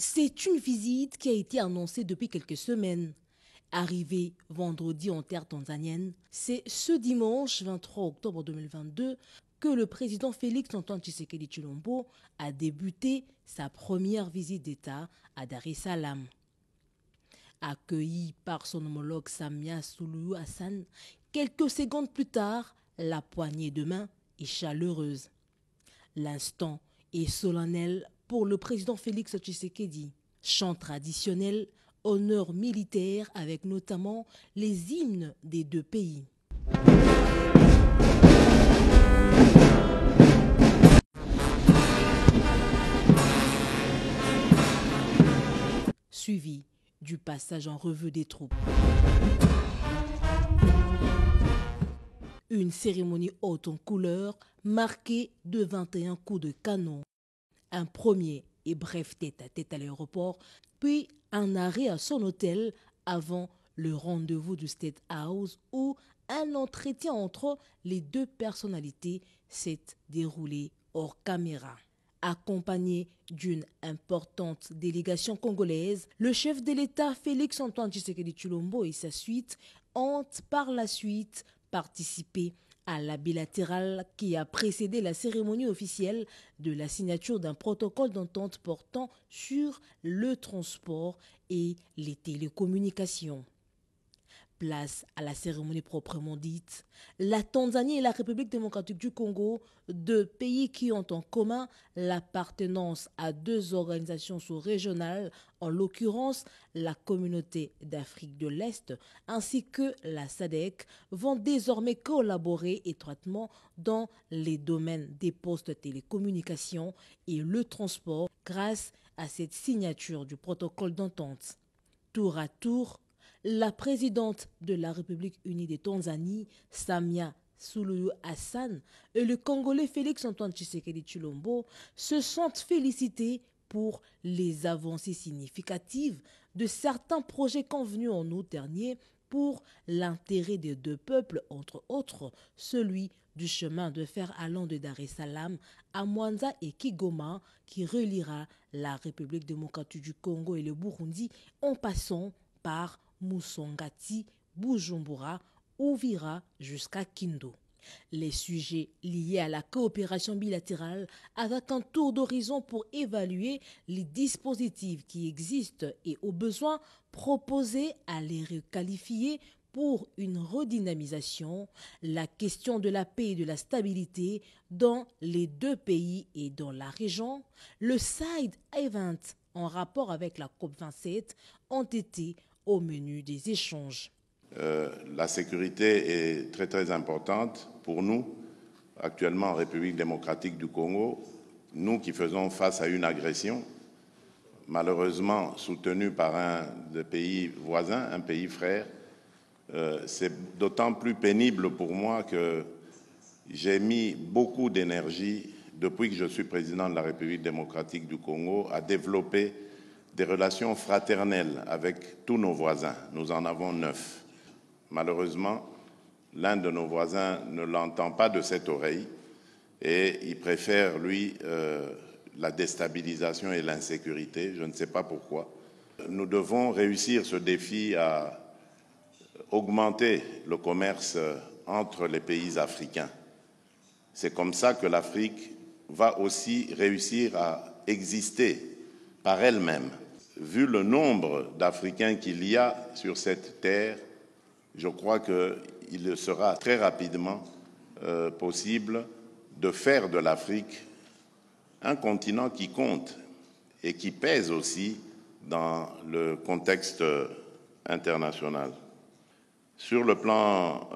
C'est une visite qui a été annoncée depuis quelques semaines. Arrivé vendredi en terre tanzanienne, c'est ce dimanche 23 octobre 2022 que le président Félix Antoine Tshisekedi Tshilombo a débuté sa première visite d'État à Dar es Salaam. Accueilli par son homologue Samia Suluhu Hassan, quelques secondes plus tard, la poignée de main est chaleureuse. L'instant est solennel pour le président Félix Tshisekedi. Chant traditionnel, honneur militaire avec notamment les hymnes des deux pays. Suivi du passage en revue des troupes. Une cérémonie haute en couleurs marquée de 21 coups de canon. Un premier et bref tête-à-tête à l'aéroport, puis un arrêt à son hôtel avant le rendez-vous du State House où un entretien entre les deux personnalités s'est déroulé hors caméra. Accompagné d'une importante délégation congolaise, le chef de l'État Félix Antoine Tshisekedi Tshilombo et sa suite ont par la suite participé à la bilatérale qui a précédé la cérémonie officielle de la signature d'un protocole d'entente portant sur le transport et les télécommunications. Place à la cérémonie proprement dite. La Tanzanie et la République démocratique du Congo, deux pays qui ont en commun l'appartenance à deux organisations sous-régionales, en l'occurrence la Communauté d'Afrique de l'Est ainsi que la SADC, vont désormais collaborer étroitement dans les domaines des postes télécommunications et le transport grâce à cette signature du protocole d'entente. Tour à tour, la présidente de la République unie de Tanzanie, Samia Suluhu Hassan, et le Congolais Félix Antoine Tshisekedi Tshilombo se sont félicités pour les avancées significatives de certains projets convenus en août dernier pour l'intérêt des deux peuples, entre autres celui du chemin de fer allant de Dar es Salaam à Mwanza et Kigoma qui reliera la République démocratique du Congo et le Burundi en passant par Musongati, Bujumbura, Uvira jusqu'à Kindo. Les sujets liés à la coopération bilatérale avec un tour d'horizon pour évaluer les dispositifs qui existent et au besoin proposer à les requalifier pour une redynamisation, la question de la paix et de la stabilité dans les deux pays et dans la région, le side event en rapport avec la COP27 ont été au menu des échanges. La sécurité est très très importante pour nous, actuellement en République démocratique du Congo, nous qui faisons face à une agression, malheureusement soutenue par un des pays voisins, un pays frère. C'est d'autant plus pénible pour moi que j'ai mis beaucoup d'énergie depuis que je suis président de la République démocratique du Congo à développer des relations fraternelles avec tous nos voisins. Nous en avons 9. Malheureusement, l'un de nos voisins ne l'entend pas de cette oreille et il préfère, lui, la déstabilisation et l'insécurité. Je ne sais pas pourquoi. Nous devons réussir ce défi à augmenter le commerce entre les pays africains. C'est comme ça que l'Afrique va aussi réussir à exister par elle-même. Vu le nombre d'Africains qu'il y a sur cette terre, je crois qu'il sera très rapidement possible de faire de l'Afrique un continent qui compte et qui pèse aussi dans le contexte international. Sur le plan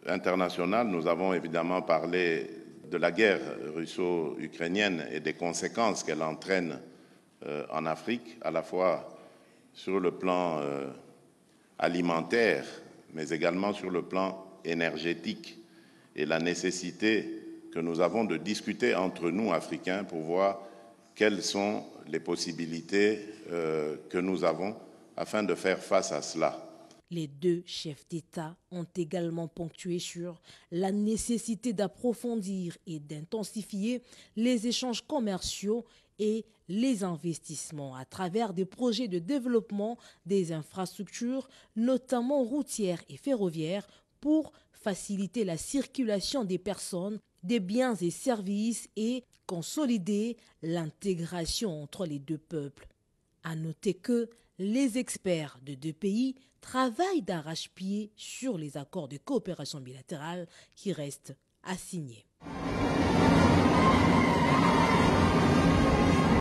international, nous avons évidemment parlé de la guerre russo-ukrainienne et des conséquences qu'elle entraîne en Afrique, à la fois sur le plan alimentaire, mais également sur le plan énergétique et la nécessité que nous avons de discuter entre nous, Africains, pour voir quelles sont les possibilités que nous avons afin de faire face à cela. Les deux chefs d'État ont également ponctué sur la nécessité d'approfondir et d'intensifier les échanges commerciaux et les investissements à travers des projets de développement des infrastructures, notamment routières et ferroviaires, pour faciliter la circulation des personnes, des biens et services et consolider l'intégration entre les deux peuples. À noter que les experts de deux pays travaillent d'arrache-pied sur les accords de coopération bilatérale qui restent à signer.